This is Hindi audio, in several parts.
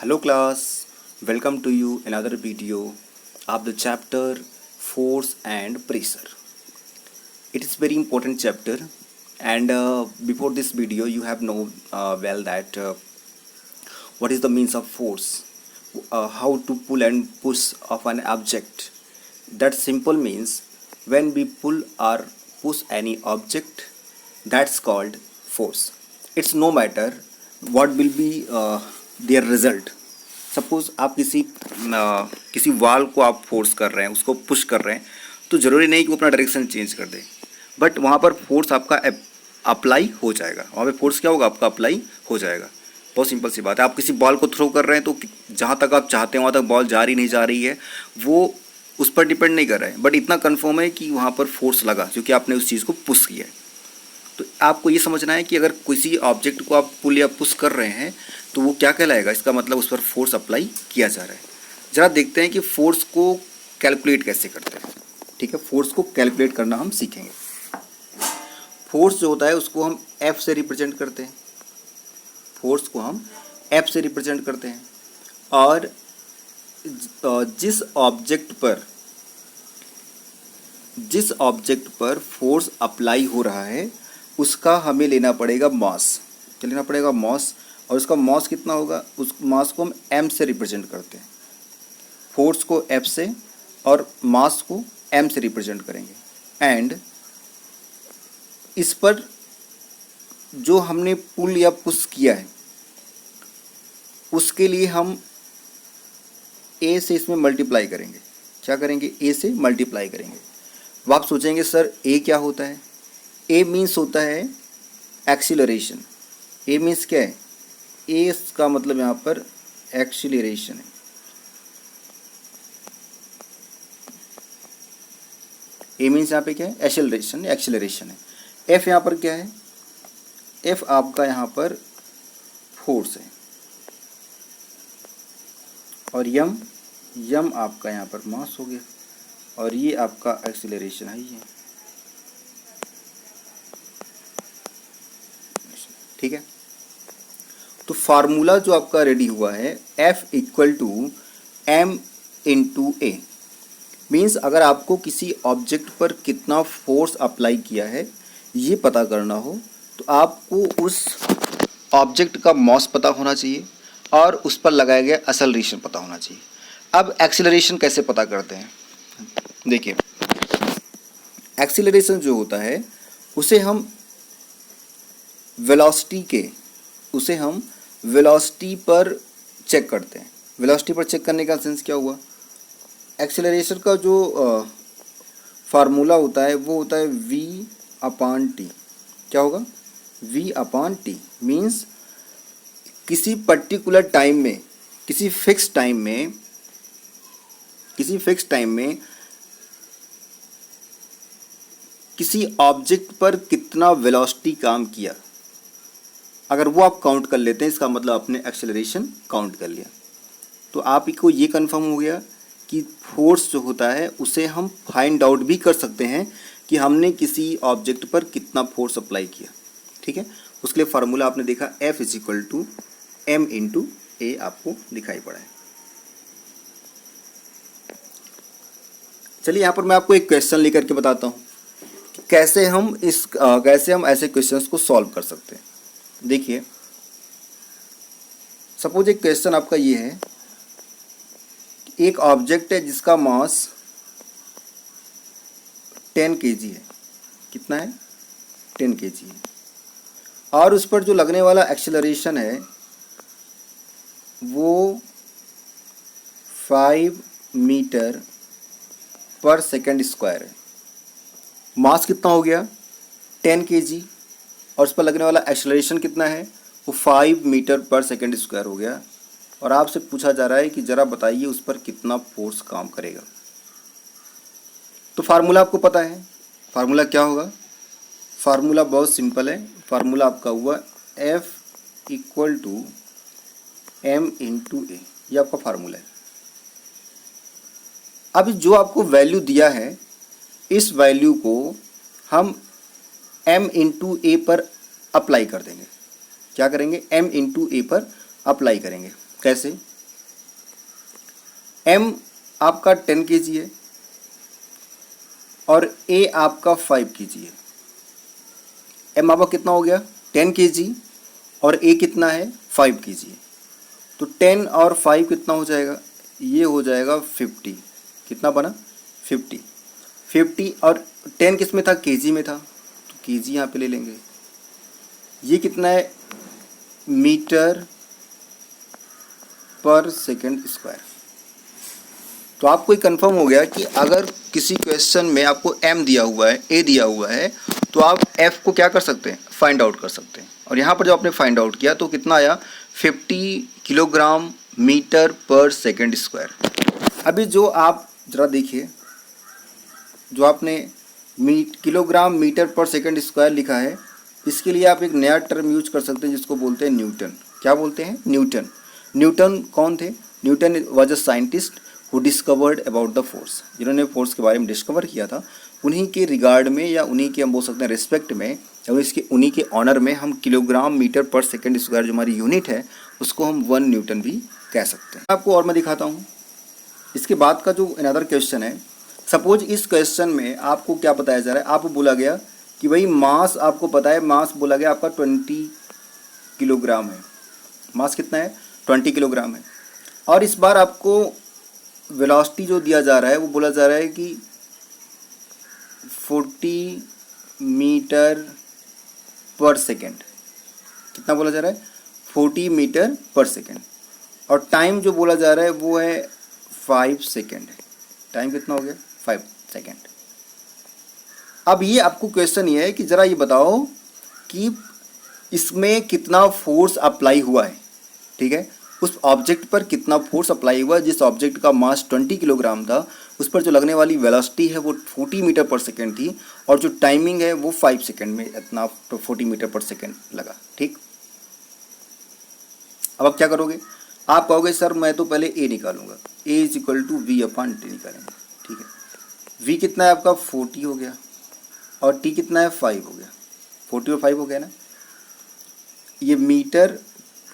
Hello class, welcome to you another video of the chapter Force and Pressure. It is very important chapter, and before this video you have known well that what is the means of force, how to pull and push of an object. That simple means when we pull or push any object, that's called force. It's no matter what will be their result. Suppose आप किसी वाल को आप फोर्स कर रहे हैं, उसको पुश कर रहे हैं, तो ज़रूरी नहीं कि वो अपना डायरेक्शन चेंज कर दे, बट वहाँ पर फोर्स आपका अप्लाई हो जाएगा। वहाँ पे फोर्स क्या होगा, आपका अप्लाई हो जाएगा। बहुत सिंपल सी बात है। आप किसी बॉल को थ्रो कर रहे हैं तो जहाँ तक आप चाहते हैं वहाँ तक बॉल जा रही नहीं जा रही है, वो उस पर डिपेंड नहीं कर रहा है, बट इतना कन्फर्म है कि वहाँ पर फोर्स लगा क्योंकि आपने उस चीज़ को पुश किया है। तो आपको ये समझना है कि अगर किसी ऑब्जेक्ट को आप पुल या पुश कर रहे हैं तो वो क्या कहलाएगा, इसका मतलब उस पर फोर्स अप्लाई किया जा रहा है। ज़रा देखते हैं कि फोर्स को कैलकुलेट कैसे करते हैं। ठीक है, फोर्स को कैलकुलेट करना हम सीखेंगे। फोर्स जो होता है उसको हम एफ से रिप्रेजेंट करते हैं। फोर्स को हम एफ से रिप्रेजेंट करते हैं, और जिस ऑब्जेक्ट पर फोर्स अप्लाई हो रहा है उसका हमें लेना पड़ेगा मास। क्या लेना पड़ेगा? मास। और उसका मास कितना होगा, उस मास को हम एम से रिप्रेजेंट करते हैं। फोर्स को एफ से और मास को एम से रिप्रेजेंट करेंगे। एंड इस पर जो हमने पुल या पुश किया है उसके लिए हम ए से इसमें मल्टीप्लाई करेंगे। क्या करेंगे? ए से मल्टीप्लाई करेंगे। अब आप सोचेंगे सर ए क्या होता है? ए मीन्स होता है एक्सीलरेशन। ए मीन्स क्या है? ए का मतलब यहाँ पर एक्सीलरेशन है। ए मीन्स यहाँ पे क्या है? एक्सीलरेशन है। एफ यहाँ पर क्या है? एफ आपका यहाँ पर फोर्स है, और यम आपका यहाँ पर मास हो गया, और ये आपका एक्सीलरेशन है। ये ठीक है। तो फार्मूला जो आपका रेडी हुआ है F equal to M into a, means अगर आपको किसी ऑब्जेक्ट पर कितना फोर्स अप्लाई किया है ये पता करना हो तो आपको उस ऑब्जेक्ट का मास पता होना चाहिए और उस पर लगाया गया एक्सेलरेशन पता होना चाहिए। अब एक्सीलरेशन कैसे पता करते हैं? देखिए, एक्सीलरेशन जो होता है उसे हम वेलोसिटी पर चेक करते हैं। वेलोसिटी पर चेक करने का सेंस क्या हुआ? एक्सेलरेशन का जो फार्मूला होता है वो होता है v अपॉन टी। क्या होगा? v अपॉन टी मीन्स किसी पर्टिकुलर टाइम में, किसी फिक्स टाइम में किसी ऑब्जेक्ट पर कितना वेलोसिटी काम किया, अगर वो आप काउंट कर लेते हैं इसका मतलब आपने एक्सेलरेशन काउंट कर लिया। तो आपको ये कंफर्म हो गया कि फोर्स जो होता है उसे हम फाइंड आउट भी कर सकते हैं कि हमने किसी ऑब्जेक्ट पर कितना फोर्स अप्लाई किया। ठीक है, उसके लिए फार्मूला आपने देखा F is equal to M into A, आपको दिखाई पड़ा है। चलिए यहाँ पर मैं आपको एक क्वेश्चन लेकर के बताता हूँ कि कैसे हम ऐसे क्वेश्चंस को सॉल्व कर सकते हैं। देखिए, सपोज एक क्वेश्चन आपका ये है कि एक ऑब्जेक्ट है जिसका मास 10 kg है। कितना है? 10 kg है, और उस पर जो लगने वाला एक्सेलरेशन है वो 5 मीटर पर सेकेंड स्क्वायर है। मास कितना हो गया? 10 kg, और उस पर लगने वाला एक्सेलरेशन कितना है? वो 5 मीटर पर सेकेंड स्क्वायर हो गया, और आपसे पूछा जा रहा है कि ज़रा बताइए उस पर कितना फोर्स काम करेगा। तो फार्मूला आपको पता है, फार्मूला क्या होगा? फार्मूला बहुत सिंपल है। फार्मूला आपका हुआ F equal to M into A, ये आपका फार्मूला है। अब जो आपको वैल्यू दिया है इस वैल्यू को हम m इंटू ए पर अप्लाई कर देंगे। क्या करेंगे? m इंटू ए पर अप्लाई करेंगे। कैसे? m आपका 10 kg है और a आपका 5 kg है। m आपका कितना हो गया 10 kg और a कितना है 5 kg है। तो 10 और 5 कितना हो जाएगा, ये हो जाएगा 50। कितना बना 50 और 10 किस में था kg में था, तो kg यहाँ पे ले लेंगे। ये कितना है मीटर पर सेकंड स्क्वायर। तो आपको कंफर्म हो गया कि अगर किसी क्वेश्चन में आपको m दिया हुआ है, a दिया हुआ है, तो आप f को क्या कर सकते हैं, फाइंड आउट कर सकते हैं। और यहाँ पर जब आपने फाइंड आउट किया तो कितना आया 50 किलोग्राम मीटर पर सेकंड स्क्वायर। अभी जो आप ज़रा देखिए, जो आपने किलोग्राम मीटर पर सेकंड स्क्वायर लिखा है, इसके लिए आप एक नया टर्म यूज कर सकते हैं जिसको बोलते हैं न्यूटन। क्या बोलते हैं, न्यूटन। न्यूटन कौन थे, Newton was a scientist who discovered about the force. जिन्होंने फोर्स के बारे में डिस्कवर किया था, उन्हीं के रिगार्ड में या उन्हीं के हम बोल सकते हैं रिस्पेक्ट में या उन्हीं के ऑनर में हम किलोग्राम मीटर पर सेकंड स्क्वायर जो हमारी यूनिट है उसको हम 1 न्यूटन भी कह सकते हैं। आपको और मैं दिखाता हूँ। इसके बाद का जो अनदर क्वेश्चन है, सपोज इस क्वेश्चन में आपको क्या बताया जा रहा है, आपको बोला गया कि भाई मास, आपको पता है मास बोला गया आपका 20 किलोग्राम है। मास कितना है 20 किलोग्राम है। और इस बार आपको वेलोसिटी जो दिया जा रहा है वो बोला जा रहा है कि 40 मीटर पर सेकेंड। कितना बोला जा रहा है 40 मीटर पर सेकेंड। और टाइम जो बोला जा रहा है वो है 5 सेकेंड है। टाइम कितना हो गया 5 सेकेंड। अब ये आपको क्वेश्चन ये है कि ज़रा ये बताओ कि इसमें कितना फोर्स अप्लाई हुआ है। ठीक है, उस ऑब्जेक्ट पर कितना फोर्स अप्लाई हुआ है। जिस ऑब्जेक्ट का मास 20 किलोग्राम था उस पर जो लगने वाली वेलोसिटी है वो 40 मीटर पर सेकेंड थी और जो टाइमिंग है वो 5 सेकेंड में इतना 40 मीटर पर सेकेंड लगा। ठीक, अब आप क्या करोगे, आप कहोगे सर मैं तो पहले ए निकालूंगा, A is equal to V upon T निकालेंगे। ठीक है, वी कितना है आपका 40 हो गया और टी कितना है 5 हो गया। 40 और 5 हो गया ना, ये मीटर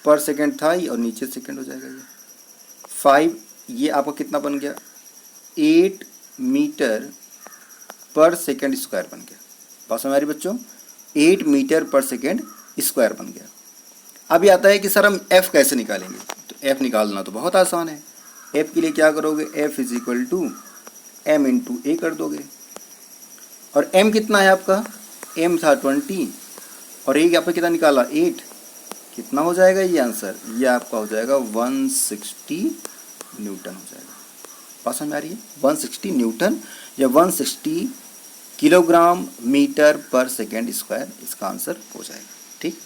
पर सेकेंड था और नीचे सेकेंड हो जाएगा। ये 5, ये आपका कितना बन गया 8 मीटर पर सेकेंड स्क्वायर बन गया। बात समझ आ रही बच्चों, 8 मीटर पर सेकेंड स्क्वायर बन गया। अब ये आता है कि सर हम f कैसे निकालेंगे। तो f निकालना तो बहुत आसान है। f के लिए क्या करोगे, f is equal to m into A कर दोगे। और m कितना है आपका, m था 20 और a आपका कितना निकाला 8। कितना हो जाएगा ये आंसर, ये आपका हो जाएगा 160 न्यूटन हो जाएगा। बात समझ में आ रही है, 160 न्यूटन या 160 किलोग्राम मीटर पर सेकेंड स्क्वायर इसका आंसर हो जाएगा।